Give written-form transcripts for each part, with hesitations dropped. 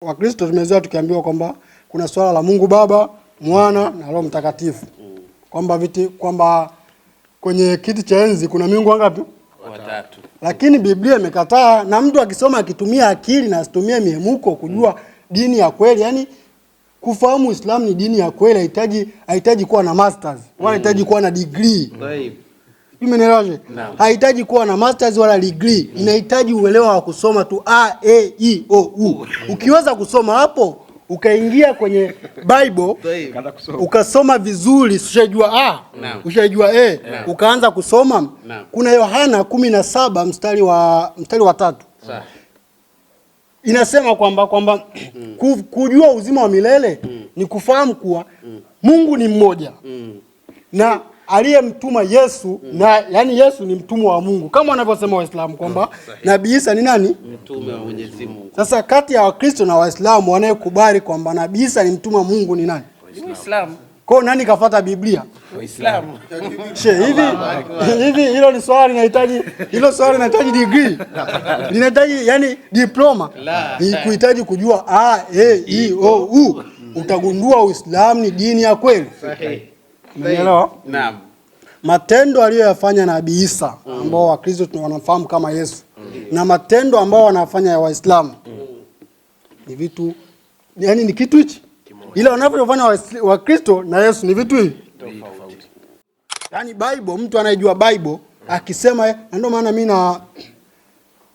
Wakristo tumezoea tukiambiwa kwamba kuna swala la Mungu Baba, Mwana na Roho Mtakatifu. Kwamba kwenye kiti cha enzi kuna miungu wangapi? Watatu. Lakini Biblia imekataa, na mtu akisoma akitumia akili na asitumie mihemuko kujua dini ya kweli, yani kufahamu Uislamu ni dini ya kweli, haihitaji kuwa na masters, wala hahitaji kuwa na degree. Umeelewaje? Haihitaji kuwa na masters wala degree. Inahitaji uelewa wa kusoma tu A, E, I, O, U. Ukiweza kusoma hapo, ukaingia kwenye Bible, ukasoma vizuri, ushajua A, ushajua E, ukaanza kusoma. Kuna Yohana 17 mstari wa 3. Inasema kwamba kujua uzima wa milele ni kufahamu kuwa Mungu ni mmoja. Na aliyemtuma Yesu, na yani Yesu ni mtumwa wa Mungu kama wanavyosema Waislamu kwamba Nabii Isa ni nani? Mtume wa Mwenyezi Mungu. Sasa kati ya Wakristo na Waislamu wanayekubali kwamba Nabii Isa ni mtumwa wa Mungu ni nani? Waislamu. Kwa nani kafuata Biblia? Waislamu. Hivi hilo ni swali linahitaji degree. Linahitaji yani diploma. Ni kuhitaji kujua A, E, I, O, U. Utagundua Uislamu ni dini ya kweli. Sahihi. Umeelewa? Naam. Matendo aliyoyafanya Nabii Isa ambao Wakristo wanafahamu kama Yesu na matendo ambao wanafanya ya Waislamu ni vitu, yani ni kitu hichi. Ila wanavyofanya Wakristo na Yesu ni vitu hivi tofauti. Yani Bible, mtu anayejua Bible akisema, ndio maana mimi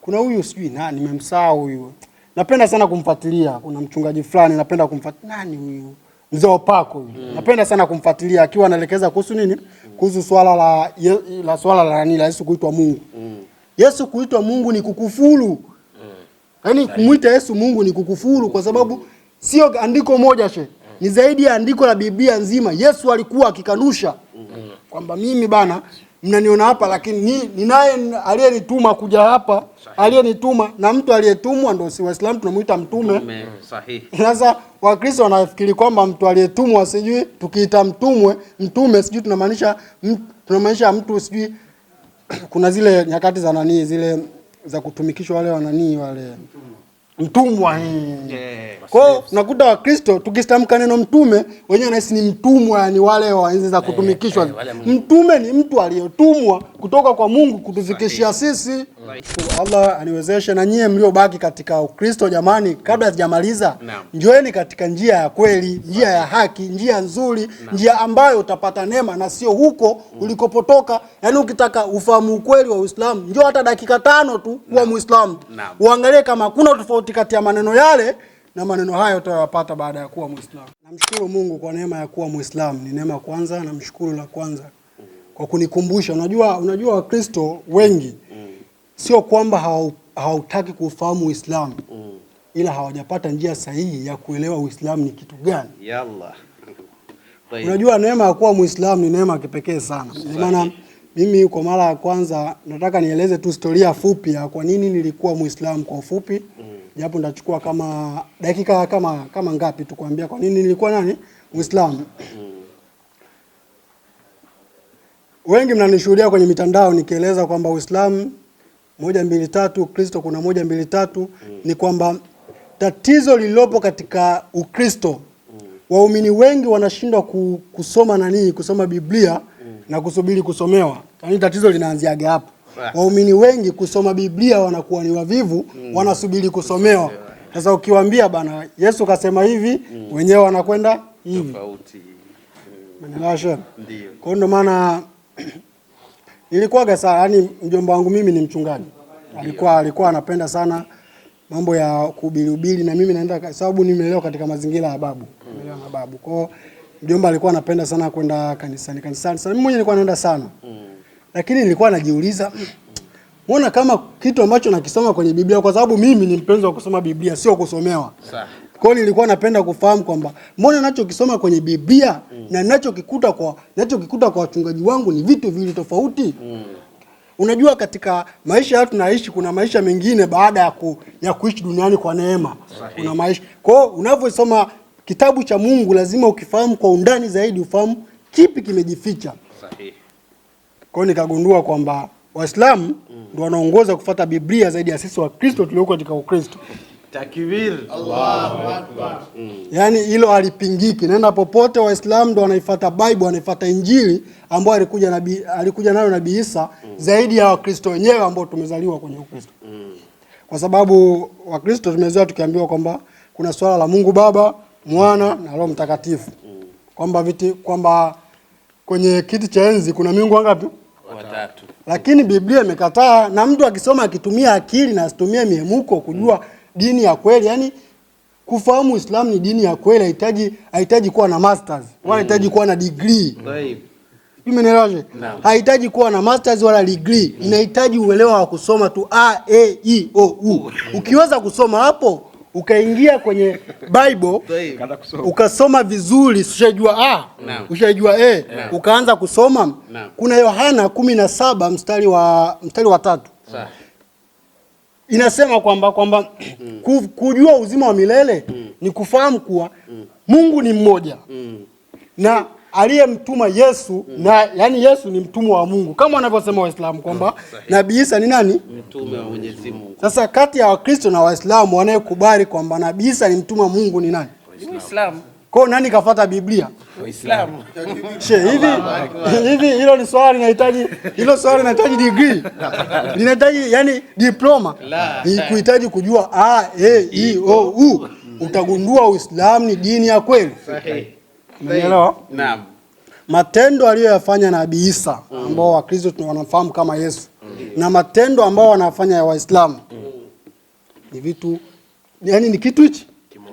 kuna huyu sijui nani nimemsahau huyu. Napenda sana kumfuatilia. Kuna mchungaji fulani napenda kumfuatilia. Nani huyu? Mzee Opako. Napenda sana kumfuatilia akiwa anaelekeza kuhusu nini? Kuhusu swala la Yesu kuitwa Mungu. Yesu kuitwa Mungu ni kukufuru. Yaani kumuita Yesu Mungu ni kukufuru kwa sababu sio andiko moja ni zaidi ya andiko la Biblia nzima. Yesu alikuwa akikanusha kwamba mimi bana mnaniona hapa lakini ni naye aliyenituma kuja hapa, aliyenituma, na mtu aliyetumwa ndio si Waislamu tunamuita mtume. Sahihi. Sasa Wakristo wanafikiri kwamba mtu aliyetumwa sijui tukiita mtume sijui tunamaanisha mtu sijui kuna zile nyakati za zile za kutumikishwa wale mtumwa. Kwa nakuta Wakristo tukistamka neno mtume wenyewe wanahisi ni mtumwa, yani wale wa enzi za kutumikishwa. Mtume ni mtu aliyotumwa kutoka kwa Mungu kutufikishia sisi. Allah aniwezeshe na nyie mliobaki katika Ukristo jamani, kabla sijamaliza, njoeni katika njia ya kweli, njia ya haki, njia nzuri, njia ambayo utapata neema na sio huko ulikopotoka. Yani ukitaka ufahamu ukweli wa Uislamu, njoo hata dakika 5 tu kuwa Muislamu. Uangalie kama kuna tofauti kati ya maneno yale na maneno hayo utayapata baada ya kuwa Muislamu. Namshukuru Mungu kwa neema ya kuwa Muislamu. Ni neema kwanza, namshukuru la kwanza kwa kunikumbusha. Unajua Wakristo wengi sio kwamba hautaki kufahamu Uislamu, ila hawajapata njia sahihi ya kuelewa Uislamu ni kitu gani. Yalla. Unajua neema ya kuwa Muislamu ni neema kipekee sana. Kwa maana mimi kwa mara ya kwanza nataka nieleze tu historia fupi ya kwa nini nilikuwa Muislamu kwa ufupi. Japo ndachukua kama dakika kama ngapi tu kuambia kwa nini nilikuwa Muislamu. Wengi mnanishuhudia kwenye mitandao nikieleza kwamba Uislamu 1 2 3, Kristo kuna 1 2 3. Ni kwamba tatizo lililopo katika Ukristo, waumini wengi wanashindwa kusoma Biblia na kusubiri kusomewa. Yaani tatizo linaanziaga hapo. Waumini wengi kusoma Biblia wanakuwa ni wavivu, wanasubiri kusomewa. Sasa ukiwaambia bana Yesu kasema hivi, wenyewe wanakwenda hivi. Tofauti. Manasha. Ndio. Kwa ndo maana nilikuwaga sana, yani mjomba wangu mimi ni mchungaji. Alikuwa anapenda sana mambo ya kuhubiri na mimi naenda sababu nimelelewa katika mazingira ya babu. Nimelelewa na babu. Kwa mjomba alikuwa anapenda sana kwenda kanisani. Sasa mimi mwenyewe nilikuwa naenda sana. Lakini nilikuwa najiuliza, mbona kama kitu ambacho nakisoma kwenye Biblia, kwa sababu mimi ni mpenzi wa kusoma Biblia sio kusomewa. Sawa. Kwa hiyo nilikuwa napenda kufahamu kwamba mbona ninachokisoma kwenye Biblia na ninachokikuta kwa wachungaji wangu ni vitu vili tofauti. Unajua katika maisha yetu tunaishi kuna maisha mengine baada ya kuishi duniani kwa neema. Sahi. Kuna maisha. Kwa hiyo unavyosoma kitabu cha Mungu lazima ukifahamu kwa undani zaidi, ufahamu kipi kimejificha. Sahihi. Kwa hiyo nikagundua kwamba Waislamu ndio wanaongoza kufuata Biblia zaidi ya sisi Wakristo tulioko katika Ukristo. Takbir. Allahu Akbar. Yaani hilo halipingiki. Nenda popote Waislamu ndio wanaifuata Bible, wanaifuata Injili ambayo alikuja nayo Nabii Isa zaidi ya Wakristo wenyewe ambao tumezaliwa kwenye Ukristo. Kwa sababu Wakristo tumezoea tukiambiwa kwamba kuna swala la Mungu Baba, Mwana na Roho Mtakatifu. Kwamba kwenye kiti cha enzi kuna miungu wangapi? Watatu. Lakini Biblia imekataa, na mtu akisoma akitumia akili na asitumie miemuko kujua dini ya kweli, yani kufahamu Uislamu ni dini ya kweli, haihitaji kuwa na masters, wala hahitaji kuwa na degree. Umeelewaje? Hahitaji kuwa na masters wala degree. Inahitaji uelewa wa kusoma tu A, E, I, O, U. Ukiweza kusoma hapo, ukaingia kwenye Bible, ukasoma vizuri, ushajua A, ushajua E, ukaanza kusoma. Kuna Yohana 17 mstari wa 3. Inasema kwamba kujua uzima wa milele ni kufahamu kuwa Mungu ni mmoja. Na aliyemtuma Yesu, na yani Yesu ni mtumwa wa Mungu kama wanavyosema Waislamu kwamba Nabii Isa ni nani? Mtume wa Mwenyezi Mungu. Sasa kati ya Wakristo na Waislamu wanayekubali kwamba Nabii Isa ni mtumwa wa Mungu ni nani? Waislamu. Kwa nani kafuata Biblia? Waislamu. Hivi hilo ni swali linahitaji degree. Linahitaji yani diploma. Ni kuhitaji kujua A, E, I, O, U. Utagundua Uislamu ni dini ya kweli. Sahihi. Umeelewa? Naam. Matendo aliyoyafanya Nabii Isa ambao Wakristo wanafahamu kama Yesu na matendo ambao wanafanya ya Waislamu ni vitu, yani ni kitu hichi.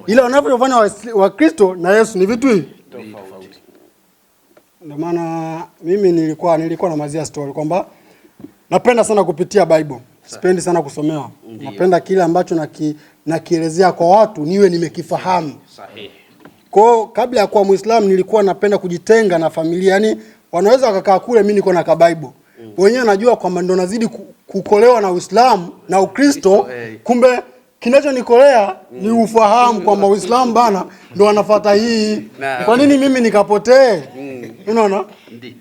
Ila wanavyofanya Wakristo na Yesu ni vitu hivi tofauti. Ndio maana mimi nilikuwa na mazia story kwamba napenda sana kupitia Bible. Sipendi sana kusomewa. Napenda kile ambacho nakielezea kwa watu niwe nimekifahamu. Sahihi. Kwa kabla ya kuwa Muislamu nilikuwa napenda kujitenga na familia. Yaani wanaweza wakakaa kule, mimi niko na ka Bible. Wenyewe najua kwamba ndo nazidi kukolewa na Uislamu na Ukristo, kumbe kinachonikolea ni ufahamu kwamba Uislamu bana ndo wanafuata hii. Kwa nini mimi nikapotee? Unaona? Ndio.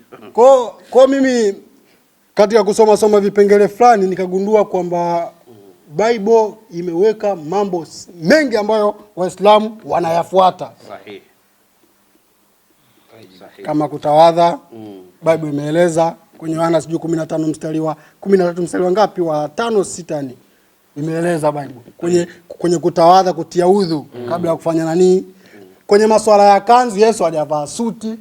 Kwa mimi katika kusoma vipengele fulani nikagundua kwamba Bible imeweka mambo mengi ambayo Waislamu wanayafuata. Sahihi. Kama kutawadha, Bible imeeleza kwenye Yohana 15 mstari wa 13 mstari wa ngapi? Wa 5 6 ni. Imeeleza Bible. Kwenye kutawadha, kutia udhu kabla ya kufanya nani? Kwenye masuala ya kanzu Yesu hajavaa suti.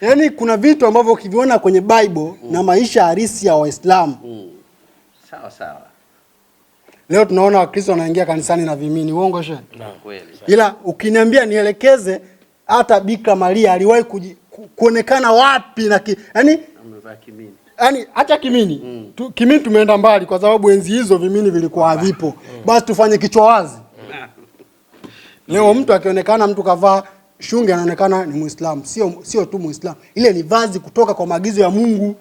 Yaani kuna vitu ambavyo ukiviona kwenye Bible na maisha halisi ya Waislamu. Sawa. Leo tunaona Wakristo wanaingia kanisani na vimini. Uongo shehe? Kweli. Ila ukiniambia nielekeze hata Bikira Maria aliwahi kuonekana wapi na yaani amevaa kimini. Yaani acha kimini. Kimini tumeenda mbali kwa sababu enzi hizo vimini vilikuwa havipo. Basi tufanye kichwa wazi. Leo mtu akionekana mtu kavaa shungi anaonekana ni Muislamu. Sio tu Muislamu. Ile ni vazi kutoka kwa maagizo ya Mungu.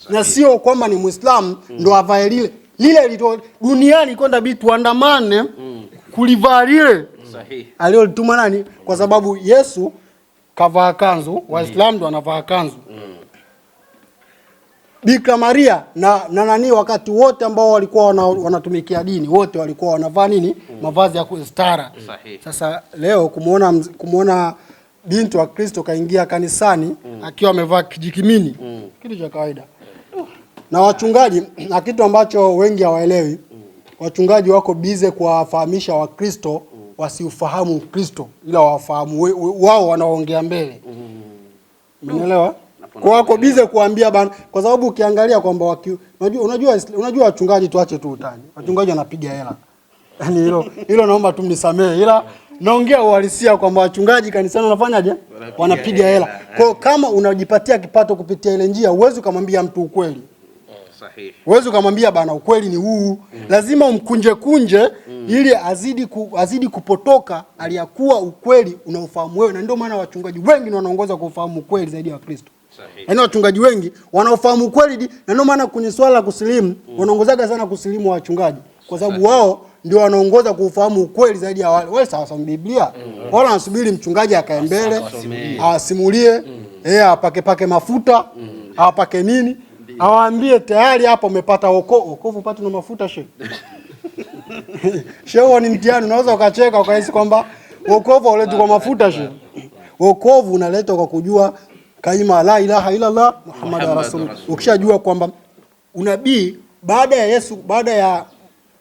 Na sio kwamba ni Muislamu ndo avae lile. Lile duniani kwenda bitu andamane kulivaa lile. Sahihi. Aliyolituma nani? Kwa sababu Yesu kavaa kanzu, Waislamu ndo wanavaa kanzu. Bikira Maria na nani wakati wote ambao walikuwa wanatumikia dini, wote walikuwa wanavaa nini? Mavazi ya kustara. Sasa leo kumuona binti wa Kristo kaingia kanisani akiwa amevaa kijikimini, kitu cha kawaida. Na wachungaji, na kitu ambacho wengi hawaelewi, wachungaji wako bize kuwafahamisha Wakristo wasiufahamu Ukristo, ila wafahamu wao wanaongea mbele. Umeelewa? Kwa wako bize kuambia bana, kwa sababu ukiangalia kwamba unajua wachungaji, tuache tu utani. Wachungaji wanapiga hela. Yaani hilo naomba tu mnisamee, ila naongea uhalisia kwamba wachungaji kanisani wanafanyaje? Wanapiga hela. Kwa kama unajipatia kipato kupitia ile njia, uwezi kumwambia mtu ukweli. Sahihi. Uwezi kumwambia bana ukweli ni huu. Lazima umkunje ili azidi kupotoka, aliyakuwa ukweli unaofahamu wewe. Na ndio maana wachungaji wengi wanaongoza kufahamu ukweli zaidi ya Kristo. Yaani wachungaji wengi wanaofahamu ukweli, na ndio maana kwenye swala la kusilimu wanaongozaga sana kusilimu wachungaji, kwa sababu wao ndio wanaongoza kufahamu ukweli zaidi ya wale. Wale sawa sawa Biblia. Wala wanasubiri mchungaji akae mbele, asimulie, apake mafuta, apake nini. awaambie tayari hapa umepata wokovu upate na mafuta shehe. Shehe ni mtihani, unaweza ukacheka ukahisi kwamba wokovu hauletwi kwa mafuta shehe. Wokovu unaletwa kwa kujua kalima la ilaha illa Allah Muhammadur Rasulullah. Ukishajua kwamba unabii baada ya Yesu, baada ya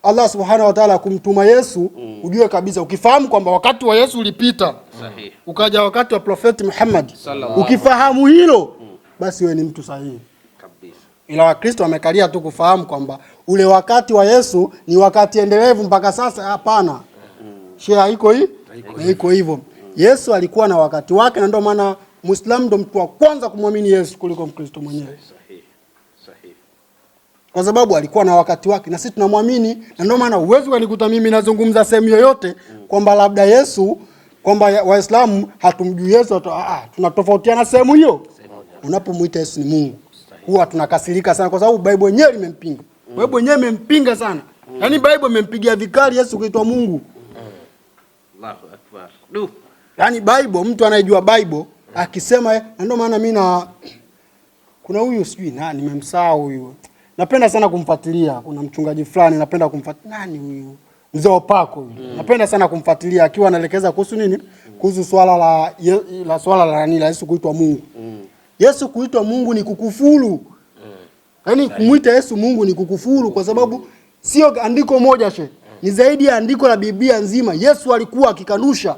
Allah Subhanahu wa Ta'ala kumtuma Yesu, ujue kabisa, ukifahamu kwamba wakati wa Yesu ulipita, sahihi, ukaja wakati wa Prophet Muhammad, ukifahamu hilo, basi wewe ni mtu sahihi kabisa. Ila Wakristo wamekalia tu kufahamu kwamba ule wakati wa Yesu ni wakati endelevu mpaka sasa. Hapana. Shehe, haiko hivyo. Yesu alikuwa na wakati wake, na ndio maana Muislamu ndo mtu wa kwanza kumwamini Yesu kuliko Mkristo mwenyewe. Sahihi. Kwa sababu alikuwa na wakati wake na sisi tunamwamini, na ndio maana uwezo wanikuta mimi nazungumza sehemu yoyote kwamba labda Yesu, kwamba Waislamu hatumjui Yesu, tunatofautiana sehemu hiyo. Unapomuita Yesu ni Mungu, huwa tunakasirika sana kwa sababu Bible yenyewe imempinga. Bible yenyewe imempinga sana. Yaani Bible imempigia vikali Yesu kuitwa Mungu. Allahu Akbar. Yaani Bible, mtu anayejua Bible akisema, na ndio maana mimi kuna huyu sijui nani nimemsahau huyu. Napenda sana kumfuatilia. Kuna mchungaji fulani napenda kumfuatilia. Nani huyu? Mzee Opako huyu. Napenda sana kumfuatilia akiwa anaelekeza kuhusu nini? Kuhusu swala la Yesu kuitwa Mungu. Yesu kuitwa Mungu ni kukufuru. Yaani kumuita Yesu Mungu ni kukufuru, kwa sababu sio andiko moja shehe. Ni zaidi ya andiko la Biblia nzima. Yesu alikuwa akikanusha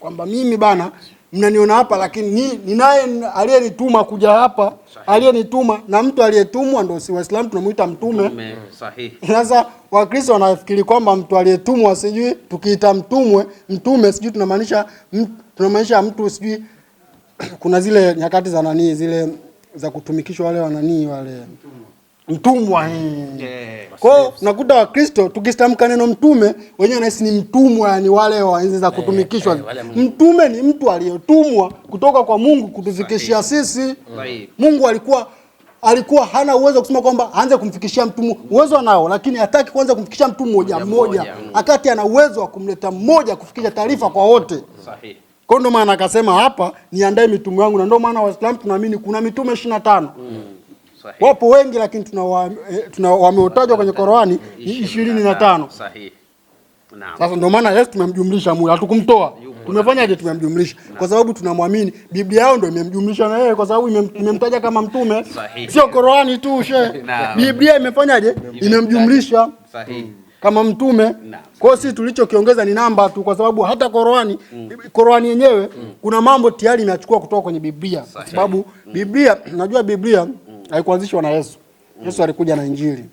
kwamba mimi bana mnaniona hapa, lakini ni naye aliyenituma kuja hapa, aliyenituma, na mtu aliyetumwa ndio si Waislamu tunamuita mtume. Sahihi. Sasa Wakristo wanafikiri kwamba mtu aliyetumwa, sijui tukiita mtume sijui tunamaanisha mtu sijui kuna zile nyakati za nani zile za kutumikishwa wale mtumwa. Kwa nakuta Wakristo tukistamka neno mtume wenyewe nahisi ni mtumwa, yani wale wa enzi za kutumikishwa. Mtume ni mtu aliyetumwa kutoka kwa Mungu kutufikishia sisi. Mungu alikuwa hana uwezo kusema kwamba aanze kumfikishia mtu, uwezo anao, lakini hataki kwanza kumfikishia mtu mmoja. Akati ana uwezo wa kumleta mmoja kufikisha taarifa kwa wote. Sahihi. Kwa ndio maana akasema hapa niandae mitume wangu, na ndio maana Waislamu tunaamini kuna mitume 25. Wapo wengi lakini wameotajwa kwenye Qur'ani 25. Sahihi. Naam. Sasa ndio maana Yesu tumemjumlisha mule, hatukumtoa. Tumefanyaje? Tumemjumlisha. Kwa sababu tunamwamini. Biblia yao ndio imemjumlisha na yeye kwa sababu imemtaja kama mtume. Sio Qur'ani tu shehe. Biblia imefanyaje? Imemjumlisha. Sahihi. Kama mtume. Kwa hiyo sisi tulichokiongeza ni namba tu, kwa sababu hata Qur'ani yenyewe kuna mambo tayari inachukua kutoka kwenye Biblia. Kwa sababu Biblia, najua Biblia haikuanzishwa na Yesu. Yesu alikuja na Injili.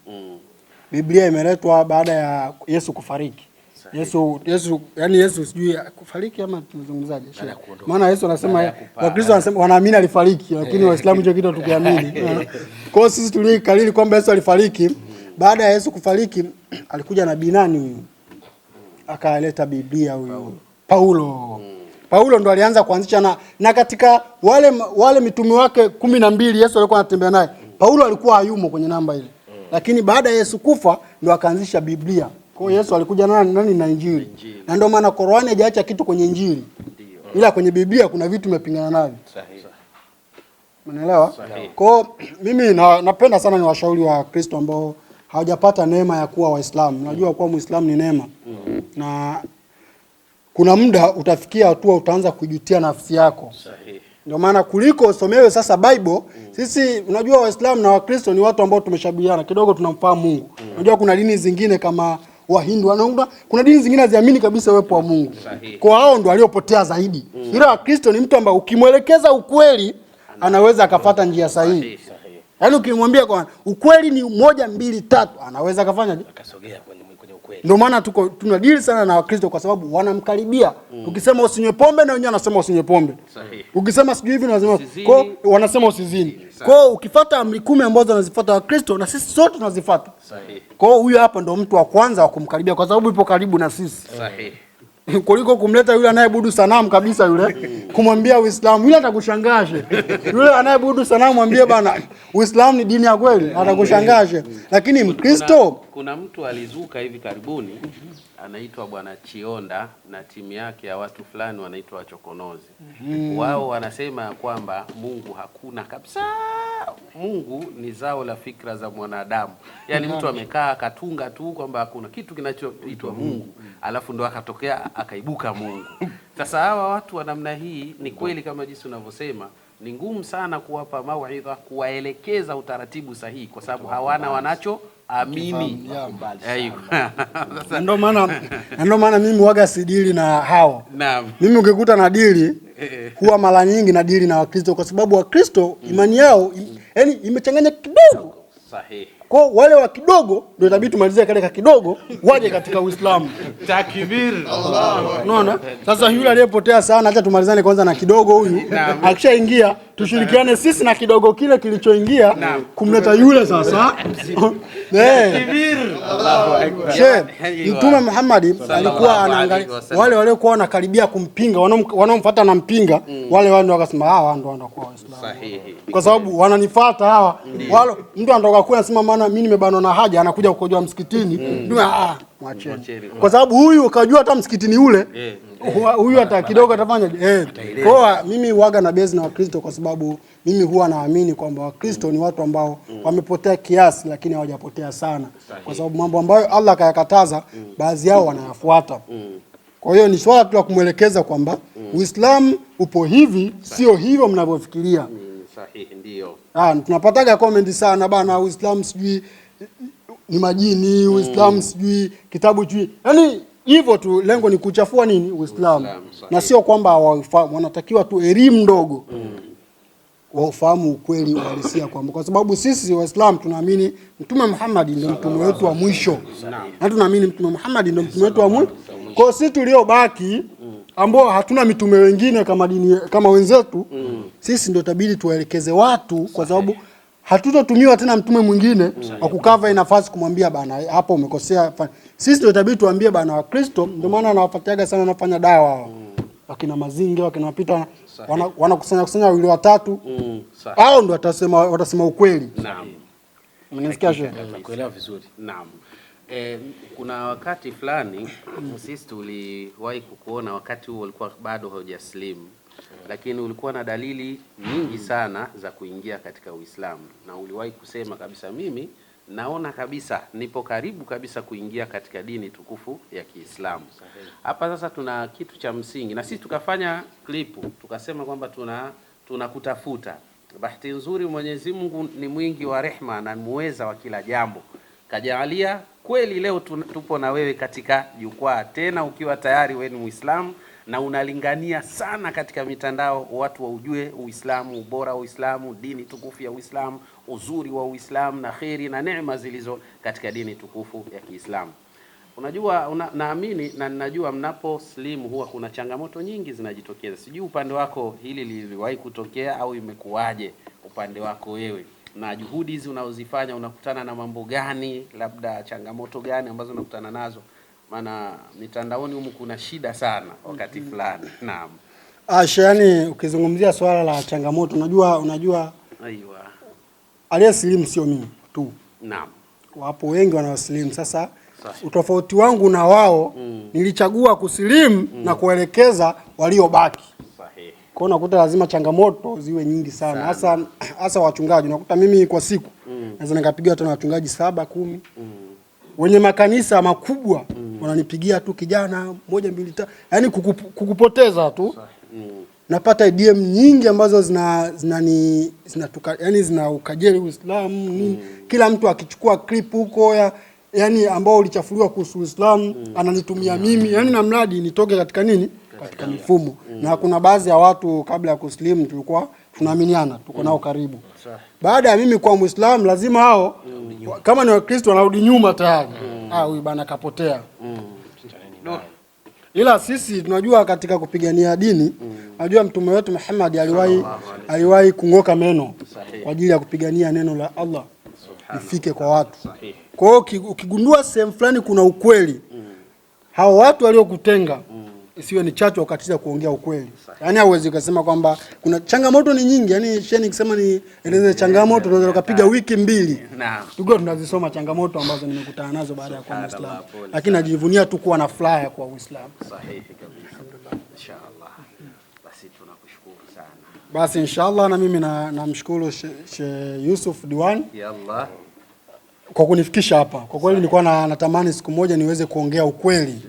Biblia imeletwa baada ya Yesu kufariki. Yesu sijui kufariki ama tunazungumzaje? Maana Yesu anasema, Wakristo wanasema wanaamini alifariki, lakini Waislamu hicho kitu tukiamini. Kwa hiyo sisi tulikalili kwamba Yesu alifariki. Baada ya Yesu kufariki alikuja nabii nani huyu? Akaleta Biblia huyu. Paulo ndo alianza kuanzisha na katika wale mitume wake 12 Yesu alikuwa anatembea naye. Paulo alikuwa hayumo kwenye namba ile. Lakini baada ya Yesu kufa ndo akaanzisha Biblia. Kwa hiyo Yesu alikuja nani na Injili. Na ndio maana Qur'ani hajaacha kitu kwenye Injili. Ila kwenye Biblia kuna vitu vimepingana navyo. Sahihi. Unaelewa? Kwa mimi napenda sana ni washauri wa Kristo ambao hawajapata neema ya kuwa Waislamu. Najua kuwa Muislamu ni neema. Na kuna muda utafikia hatua utaanza kujutia nafsi yako. Sahihi. Ndio maana kuliko usomewe sasa Bible, sisi unajua Waislamu na Wakristo ni watu ambao tumeshabihiana kidogo, tunamfahamu Mungu. Unajua kuna dini zingine kama Wahindu wanaona kuna dini zingine haziamini kabisa uwepo wa Mungu. Sahihi. Kwa hao ndo waliopotea zaidi. Ila Wakristo ni mtu ambaye ukimwelekeza ukweli anaweza akafuata njia sahihi. Yaani ukimwambia kwa ukweli ni 1 2 3 anaweza akafanya akasogea kwenye ukweli. Ndio maana tunadili sana na Wakristo kwa sababu wanamkaribia. Ukisema usinywe pombe na wenyewe wanasema usinywe pombe. Sahihi. Ukisema sijui hivi wanasema wanasema usizini. Kwa hiyo ukifuata amri 10 ambazo wanazifuata Wakristo na sisi sote tunazifuata. Sahihi. Kwa hiyo huyu hapa ndo mtu wa kwanza wa kumkaribia kwa sababu yupo karibu na sisi. Sahihi. Kuliko kumleta yule anayeabudu sanamu kabisa yule kumwambia Uislamu, yule atakushangaje. Yule anayeabudu sanamu mwambie bana Uislamu ni dini ya kweli, atakushangaje. Lakini Mkristo Kuna mtu alizuka hivi karibuni anaitwa Bwana Chionda na timu yake ya watu fulani wanaitwa Wachokonozi. Wao wanasema kwamba Mungu hakuna kabisa. Mungu ni zao la fikra za mwanadamu. Yaani mtu amekaa akatunga tu kwamba hakuna kitu kinachoitwa Mungu, alafu ndo akatokea akaibuka Mungu. Sasa hawa watu wa namna hii ni kweli kama jinsi unavyosema, ni ngumu sana kuwapa mauidha, kuwaelekeza utaratibu sahihi kwa sababu hawana wanacho amini. Ndio maana mimi waga sidili na hao. Naam. Mimi ukikuta na dili huwa mara nyingi na dili na Wakristo kwa sababu Wakristo imani yao yani imechanganya kidogo. Sahihi. Kwa wale wa kidogo ndio itabidi tumalizie kale kidogo waje katika Uislamu. Takbir. Unaona? Sasa yule aliyepotea sana acha tumalizane kwanza na kidogo huyu. Akishaingia tushirikiane sisi na kidogo kile kilichoingia kumleta yule sasa. Takbir. Allahu Akbar. Mtume Muhammad alikuwa anaangalia wale waliokuwa wanakaribia kumpinga, wanaomfuata na mpinga, wale ndio wakasema hawa ndio wanakuwa Waislamu. Sahihi. Kwa sababu wananifuata hawa. Wale mtu anatoka kule anasema maana mimi nimebanwa na haja anakuja kukojoa msikitini. Ndio mwacheni. Kwa sababu huyu ukajua hata msikitini ule huyu hata kidogo atafanya kwa mimi huaga na base na Wakristo kwa sababu mimi huwa naamini kwamba Wakristo ni watu ambao wamepotea kiasi lakini hawajapotea sana. Kwa sababu mambo ambayo Allah kayakataza baadhi yao wanayafuata. Kwa hiyo ni swala tu la kumwelekeza kwamba Uislamu upo hivi, sio hivyo mnavyofikiria. Sahihi ndio. Tunapataga comment sana bana, Uislamu sijui ni majini, Uislamu sijui kitabu sijui. Yaani hivyo tu, lengo ni kuchafua nini Uislamu. Na sio kwamba wanatakiwa tu elimu ndogo. Waufahamu ukweli uhalisia kwamba kwa sababu sisi Waislamu tunaamini Mtume Muhammad ndio mtume wetu wa mwisho. Na tunaamini Mtume Muhammad ndio mtume wetu wa mwisho. Kwa sisi tuliobaki ambao hatuna mitume wengine kama dini kama wenzetu, sisi ndio tabidi tuwaelekeze watu kwa sababu hatutotumiwa tena mtume mwingine wa kukava nafasi kumwambia bana hapo umekosea. Sisi ndio tabidi tuambie bana Wakristo, ndio maana anawapatiaga sana wanafanya dawa. Wakina Mazinge, wakina Mapita wanakusanya wawili watatu. Hao ndio watasema ukweli. Naam. Mnisikia shehe? Nakuelewa vizuri. Naam. Kuna wakati fulani sisi tuliwahi kukuona wakati huo ulikuwa bado hujaslimu, lakini ulikuwa na dalili nyingi sana za kuingia katika Uislamu na uliwahi kusema kabisa mimi naona kabisa nipo karibu kabisa kuingia katika dini tukufu ya Kiislamu. Hapa sasa tuna kitu cha msingi na sisi tukafanya klipu tukasema kwamba tunakutafuta. Bahati nzuri Mwenyezi Mungu ni mwingi wa rehma na muweza wa kila jambo. Kajalia kweli leo tupo na wewe katika jukwaa tena ukiwa tayari wewe ni Muislamu na unalingania sana katika mitandao watu waujue Uislamu, ubora wa Uislamu, dini tukufu ya Uislamu, uzuri wa Uislamu na kheri na neema zilizo katika dini tukufu ya Kiislamu. Unajua naamini na ninajua mnaposlimu huwa kuna changamoto nyingi zinajitokeza. Sijui upande wako hili liliwahi kutokea au imekuwaje upande wako wewe? Na juhudi hizi unazozifanya unakutana na mambo gani, labda changamoto gani ambazo unakutana nazo? Maana mitandaoni humu kuna shida sana wakati fulani. Naam. Yani ukizungumzia swala la changamoto unajua Aiwa. Aliyeslimu sio mimi tu. Naam. Wapo wengi wanaoslimu. Sasa utofauti wangu na wao nilichagua kuslimu na kuelekeza waliobaki. Sahihi. Kwa hiyo unakuta lazima changamoto ziwe nyingi sana. Hasa wachungaji. Unakuta mimi kwa siku naweza nikapigia hata na wachungaji 7 10. Wenye makanisa makubwa wananipigia tu kijana 1 2 3. Yaani kukupoteza tu. Napata DM nyingi ambazo zina ukajeli Uislamu nini. Kila mtu akichukua clip huko yani ambao ulichafuliwa kuhusu Uislamu ananitumia mimi. Yaani na mradi nitoke katika nini? Katika mifumo. Na kuna baadhi ya watu kabla ya kuslimu tulikuwa tunaaminiana, tuko nao karibu. Baada ya mimi kuwa Muislamu lazima hao kama ni Wakristo wanarudi nyuma tayari. Huyu bana kapotea. Ila sisi tunajua katika kupigania dini, unajua mtume wetu Muhammad aliwahi kungoka meno kwa ajili ya kupigania neno la Allah lifike kwa watu. Kwa hiyo ukigundua sehemu fulani kuna ukweli, hao watu waliokutenga isiwe ni chachu ukatiza kuongea ukweli. Yaani hauwezi ukasema kwamba kuna changamoto ni nyingi. Yaani sheni nikisema ni eleze changamoto tunaweza kupiga wiki 2. Naam. Tukiwa tunazisoma changamoto ambazo nimekutana nazo baada ya kuwa Muislamu. Lakini najivunia tu kuwa na furaha kwa Uislamu. Sahihi kabisa. Inshallah. Basi tunakushukuru sana. Basi inshallah na mimi namshukuru Sheikh Yusuf Diwan. Yallah. Kwa kunifikisha hapa. Kwa kweli nilikuwa natamani siku moja niweze kuongea ukweli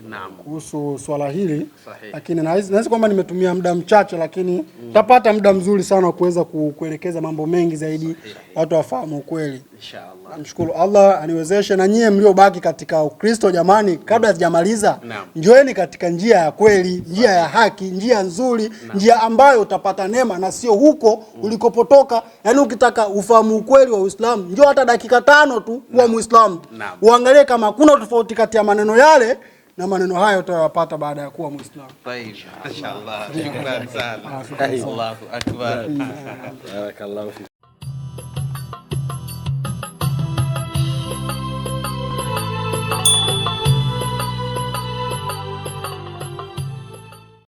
kuhusu swala hili. Lakini naweza kwamba nimetumia muda mchache, lakini tapata muda mzuri sana wa kuweza kuelekeza mambo mengi zaidi watu wafahamu ukweli. Inshallah. Namshukuru Allah aniwezeshe, na nyie mliobaki katika Ukristo jamani, kabla sijamaliza, njoeni katika njia ya kweli, njia ya haki, njia nzuri, njia ambayo utapata neema na sio huko ulikopotoka. Yaani ukitaka ufahamu ukweli wa Uislamu, njoo hata dakika 5 tu kuwa Muislamu. Uangalie kama kuna tofauti kati ya maneno yale na maneno hayo utayapata baada ya kuwa Muislamu. Inshallah. Shukran sana. Allahu akbar. Barakallahu.